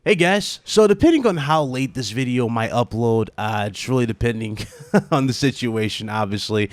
Hey guys, so depending on how late this video might upload, it's really depending on the situation, obviously.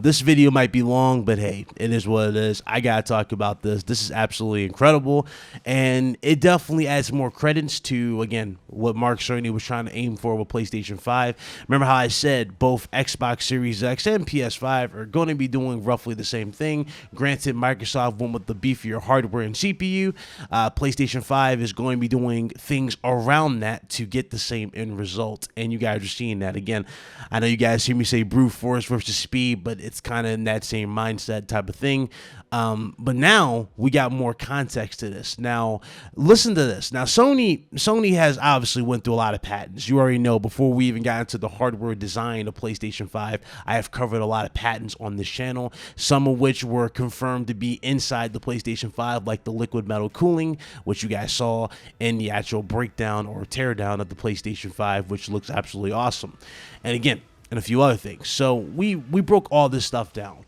This video might be long, but hey, it is what it is. I gotta talk about this. This is absolutely incredible, and it definitely adds more credence to, again, what Mark Cerny was trying to aim for with PlayStation 5. Remember how I said both Xbox Series X and PS5 are going to be doing roughly the same thing. Granted, Microsoft went with the beefier hardware and CPU. PlayStation 5 is going to be doing things around that to get the same end result, and you guys are seeing that. Again, I know you guys hear me say brute force versus speed, but it's kind of in that same mindset type of thing. But now we got more context to this. Now listen to this. Now Sony has obviously went through a lot of patents. You already know, before we even got into the hardware design of PlayStation 5, I have covered a lot of patents on this channel, some of which were confirmed to be inside the PlayStation 5, like the liquid metal cooling, which you guys saw in the actual breakdown or teardown of the PlayStation 5, which looks absolutely awesome. And again, and a few other things. So we broke all this stuff down.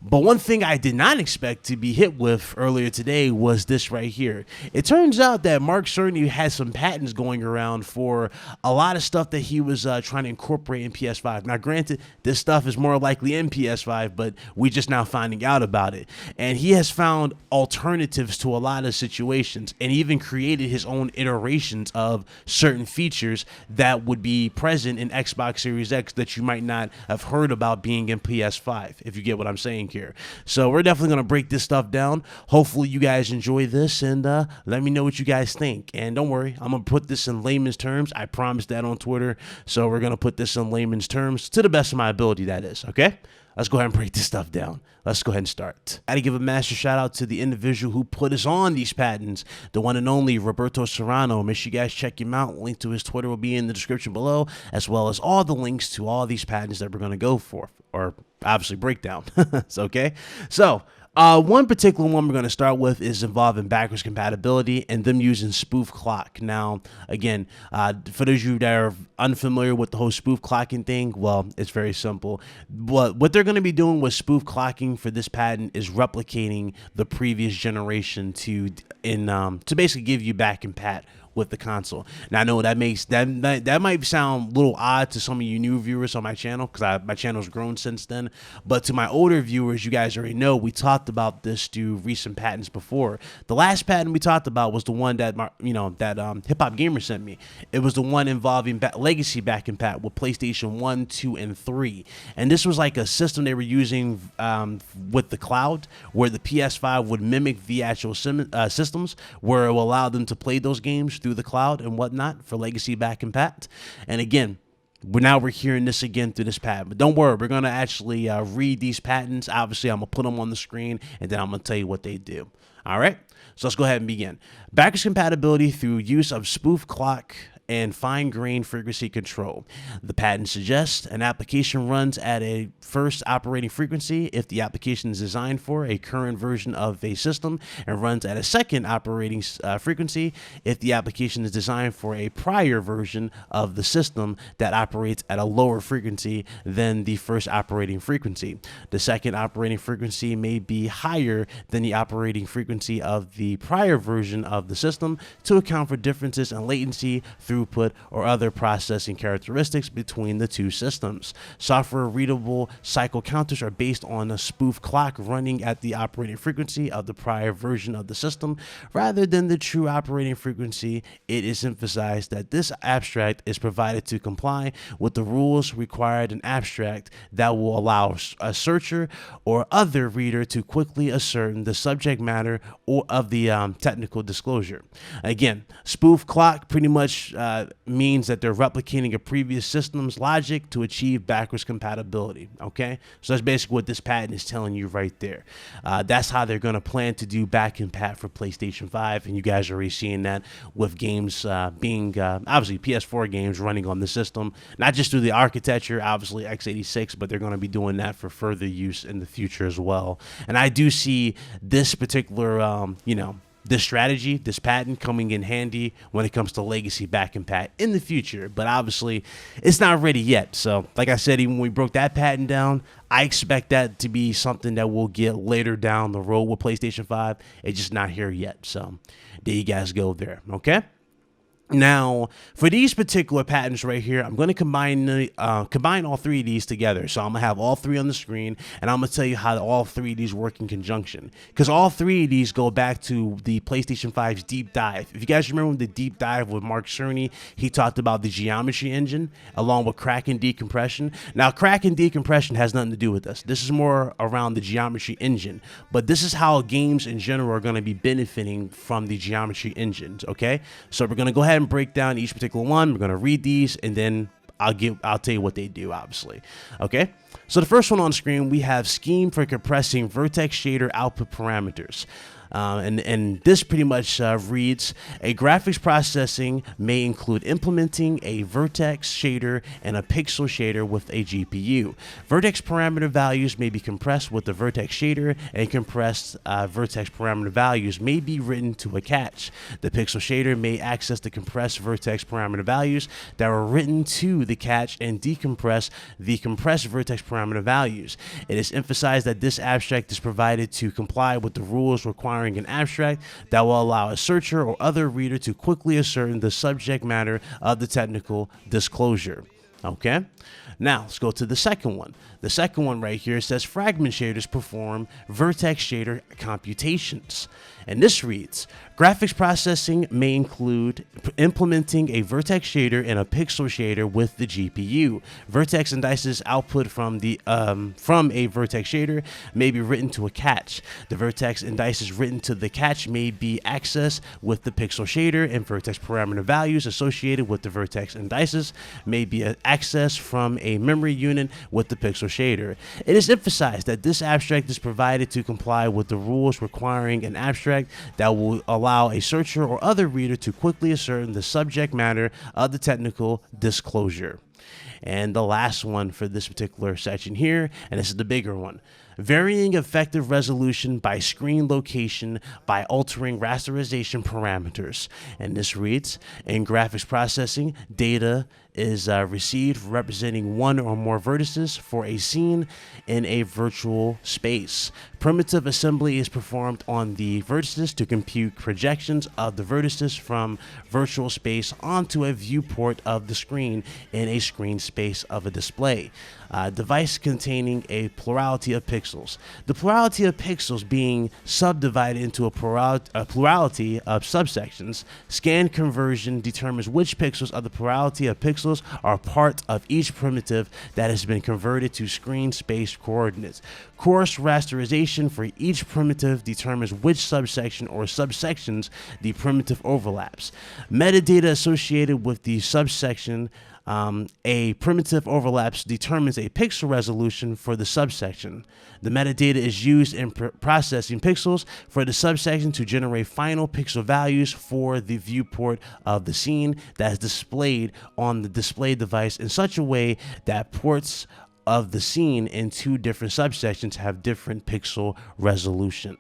But one thing I did not expect to be hit with earlier today was this right here. It turns out that Mark Cerny has some patents going around for a lot of stuff that he was trying to incorporate in PS5. Now, granted, this stuff is more likely in PS5, but we just now finding out about it. And he has found alternatives to a lot of situations, and even created his own iterations of certain features that would be present in Xbox Series X that you might not have heard about being in PS5, if you get what I'm saying here. So we're definitely going to break this stuff down. Hopefully you guys enjoy this, and let me know what you guys think. And don't worry, I'm going to put this in layman's terms. I promised that on Twitter. So we're going to put this in layman's terms to the best of my ability, that is. Okay? Let's go ahead and break this stuff down. Let's go ahead and start. I got to give a master shout out to the individual who put us on these patents, the one and only Roberto Serrano. Make sure you guys check him out. Link to his Twitter will be in the description below, as well as all the links to all these patents that we're going to go for, or obviously breakdown. It's okay. So one particular one we're going to start with is involving backwards compatibility and them using spoof clock. Now, again, for those of you that are unfamiliar with the whole spoof clocking thing, well, it's very simple. What they're going to be doing with spoof clocking for this patent is replicating the previous generation to basically give you back and pat with the console. Now I know that might sound a little odd to some of you new viewers on my channel, because my channel's grown since then, but to my older viewers, you guys already know we talked about this through recent patents before. The last patent we talked about was the one that Hip Hop Gamer sent me. It was the one involving legacy back and pat with PlayStation 1, 2, and 3, and this was like a system they were using with the cloud, where the PS5 would mimic the actual systems, where it will allow them to play those games through the cloud and whatnot for legacy back and pat. And again, we're hearing this again through this patent. But don't worry, we're going to actually read these patents. Obviously, I'm going to put them on the screen, and then I'm going to tell you what they do. All right, so let's go ahead and begin. Backwards compatibility through use of spoof clock and fine-grained frequency control. The patent suggests an application runs at a first operating frequency if the application is designed for a current version of a system, and runs at a second operating frequency if the application is designed for a prior version of the system that operates at a lower frequency than the first operating frequency. The second operating frequency may be higher than the operating frequency of the prior version of the system to account for differences in latency, throughput, or other processing characteristics between the two systems. Software readable cycle counters are based on a spoof clock running at the operating frequency of the prior version of the system rather than the true operating frequency. It is emphasized that this abstract is provided to comply with the rules required in abstract that will allow a searcher or other reader to quickly ascertain the subject matter or of the technical disclosure. Again, spoof clock pretty much means that they're replicating a previous system's logic to achieve backwards compatibility. Okay, so that's basically what this patent is telling you right there. That's how they're going to plan to do back and pat for PlayStation 5, and you guys are already seeing that with games being obviously PS4 games running on the system, not just through the architecture, obviously x86, but they're going to be doing that for further use in the future as well. And I do see this particular this strategy, this patent coming in handy when it comes to legacy back and pat in the future, but obviously it's not ready yet. So like I said, even when we broke that patent down, I expect that to be something that we'll get later down the road with PlayStation 5. It's just not here yet. So there you guys go there. Okay. Now, for these particular patterns right here, I'm going to combine all three of these together. So I'm going to have all three on the screen, and I'm going to tell you how all three of these work in conjunction. Because all three of these go back to the PlayStation 5's deep dive. If you guys remember the deep dive with Mark Cerny, he talked about the geometry engine along with crack and decompression. Now, crack and decompression has nothing to do with this. This is more around the geometry engine. But this is how games in general are going to be benefiting from the geometry engines, okay? So we're going to go ahead and break down each particular one. We're going to read these, and then I'll tell you what they do, obviously. Okay, so the first one on screen, we have scheme for compressing vertex shader output parameters. And this pretty much reads, a graphics processing may include implementing a vertex shader and a pixel shader with a GPU. Vertex parameter values may be compressed with the vertex shader, and compressed vertex parameter values may be written to a cache. The pixel shader may access the compressed vertex parameter values that were written to the cache and decompress the compressed vertex parameter values. It is emphasized that this abstract is provided to comply with the rules requiring an abstract that will allow a searcher or other reader to quickly ascertain the subject matter of the technical disclosure. Okay, now let's go to the second one. The second one right here says fragment shaders perform vertex shader computations. And this reads, graphics processing may include implementing a vertex shader and a pixel shader with the GPU. Vertex indices output from a vertex shader may be written to a cache. The vertex indices written to the cache may be accessed with the pixel shader, and vertex parameter values associated with the vertex indices may be accessed from a memory unit with the pixel shader. It is emphasized that this abstract is provided to comply with the rules requiring an abstract that will allow a searcher or other reader to quickly ascertain the subject matter of the technical disclosure. And the last one for this particular section here, and this is the bigger one, varying effective resolution by screen location by altering rasterization parameters. And this reads, in graphics processing, data is received representing one or more vertices for a scene in a virtual space. Primitive assembly is performed on the vertices to compute projections of the vertices from virtual space onto a viewport of the screen in a screen space of a display. Device containing a plurality of pixels. The plurality of pixels being subdivided into a plurality of subsections. Scan conversion determines which pixels of the plurality of pixels are part of each primitive that has been converted to screen space coordinates. Coarse rasterization for each primitive determines which subsection or subsections the primitive overlaps. Metadata associated with the subsection a primitive overlaps determines a pixel resolution for the subsection. The metadata is used in processing pixels for the subsection to generate final pixel values for the viewport of the scene that is displayed on the display device in such a way that ports of the scene in two different subsections have different pixel resolution.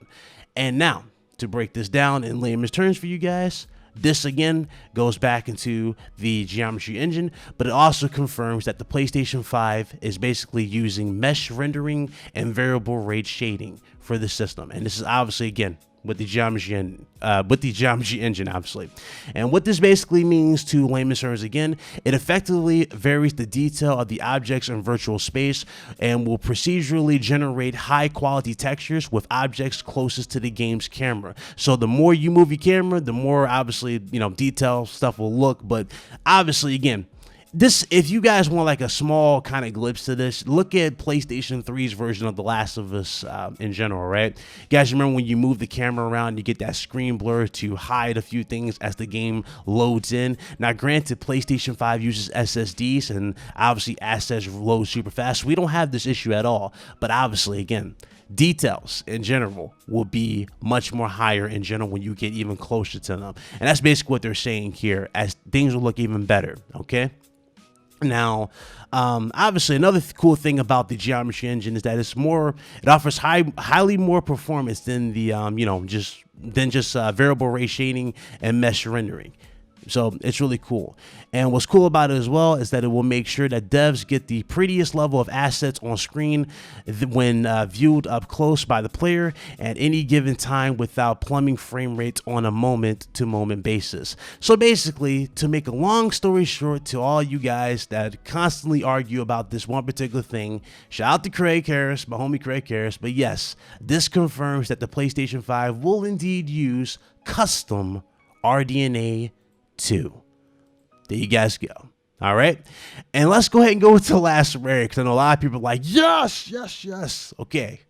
And now, to break this down in layman's terms for you guys, this again goes back into the geometry engine, but it also confirms that the PlayStation 5 is basically using mesh rendering and variable rate shading for the system. And this is obviously, again, with the geometry engine, obviously. And what this basically means to layman's terms, again, it effectively varies the detail of the objects in virtual space and will procedurally generate high quality textures with objects closest to the game's camera. So the more you move your camera, the more obviously, detail stuff will look. But obviously, again, this, if you guys want like a small kind of glimpse to this, look at PlayStation 3's version of The Last of Us in general, right? You guys remember when you move the camera around, you get that screen blur to hide a few things as the game loads in. Now, granted, PlayStation 5 uses SSDs, and obviously assets load super fast. So we don't have this issue at all. But obviously, again, details in general will be much more higher in general when you get even closer to them. And that's basically what they're saying here, as things will look even better, okay? Now, obviously, another cool thing about the geometry engine is that it offers highly more performance than the, just variable rate shading and mesh rendering. So it's really cool. And what's cool about it as well is that it will make sure that devs get the prettiest level of assets on screen when viewed up close by the player at any given time without plumbing frame rates on a moment-to-moment basis. So basically, to make a long story short, to all you guys that constantly argue about this one particular thing, shout out to Craig Harris, my homie Craig Harris, but yes, this confirms that the PlayStation 5 will indeed use custom RDNA 2. There you guys go. All right. And let's go ahead and go with the last rare, because I know a lot of people are like, yes, yes, yes. Okay.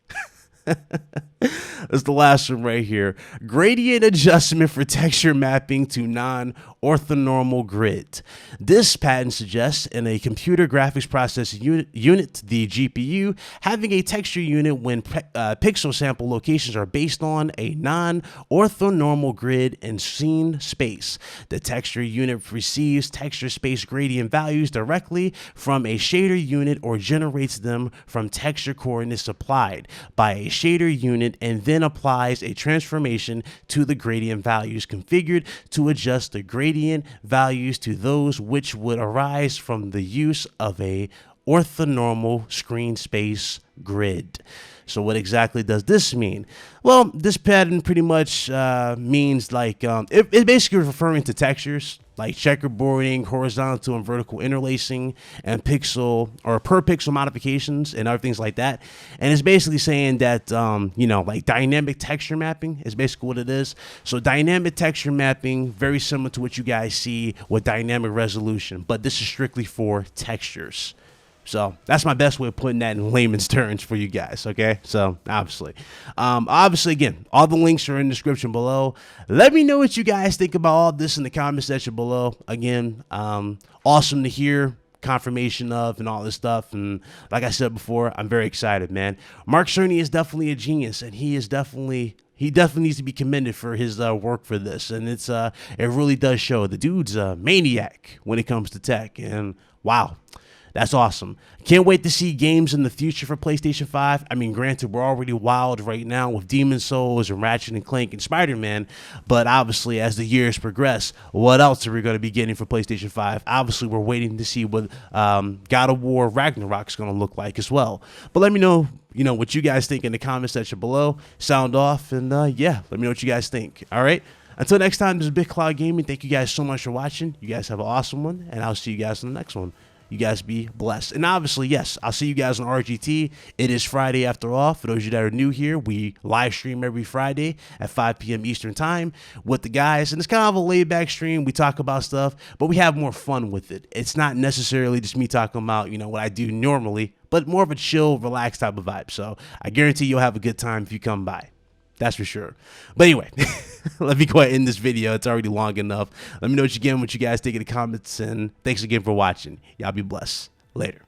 That's the last one right here. Gradient adjustment for texture mapping to non-orthonormal grid. This patent suggests in a computer graphics processing unit, the GPU, having a texture unit when pixel sample locations are based on a non-orthonormal grid in scene space. The texture unit receives texture space gradient values directly from a shader unit or generates them from texture coordinates applied by a shader unit and then applies a transformation to the gradient values configured to adjust the gradient values to those which would arise from the use of a orthonormal screen space grid. So what exactly does this mean? Well, this pattern pretty much means like it's basically referring to textures like checkerboarding, horizontal and vertical interlacing, and pixel or per pixel modifications and other things like that. And it's basically saying that you know, like dynamic texture mapping is basically what it is. So dynamic texture mapping, very similar to what you guys see with dynamic resolution, but this is strictly for textures. So that's my best way of putting that in layman's terms for you guys. Okay. So obviously, again, all the links are in the description below. Let me know what you guys think about all this in the comment section below. Again, awesome to hear confirmation of and all this stuff. And like I said before, I'm very excited, man. Mark Cerny is definitely a genius, and he definitely needs to be commended for his work for this. And it really does show the dude's a maniac when it comes to tech. And wow. That's awesome. Can't wait to see games in the future for PlayStation 5. I mean, granted, we're already wild right now with Demon's Souls and Ratchet and Clank and Spider-Man. But obviously, as the years progress, what else are we going to be getting for PlayStation 5? Obviously, we're waiting to see what God of War Ragnarok's going to look like as well. But let me know, what you guys think in the comment section below. Sound off, and yeah, let me know what you guys think. All right. Until next time, this is Big Cloud Gaming. Thank you guys so much for watching. You guys have an awesome one, and I'll see you guys in the next one. You guys be blessed. And obviously, yes, I'll see you guys on RGT. It is Friday after all. For those of you that are new here, we live stream every Friday at 5 p.m. Eastern time with the guys. And it's kind of a laid back stream. We talk about stuff, but we have more fun with it. It's not necessarily just me talking about, what I do normally, but more of a chill, relaxed type of vibe. So I guarantee you'll have a good time if you come by. That's for sure. But anyway, let me go ahead and end this video. It's already long enough. Let me know what you guys think in the comments. And thanks again for watching. Y'all be blessed. Later.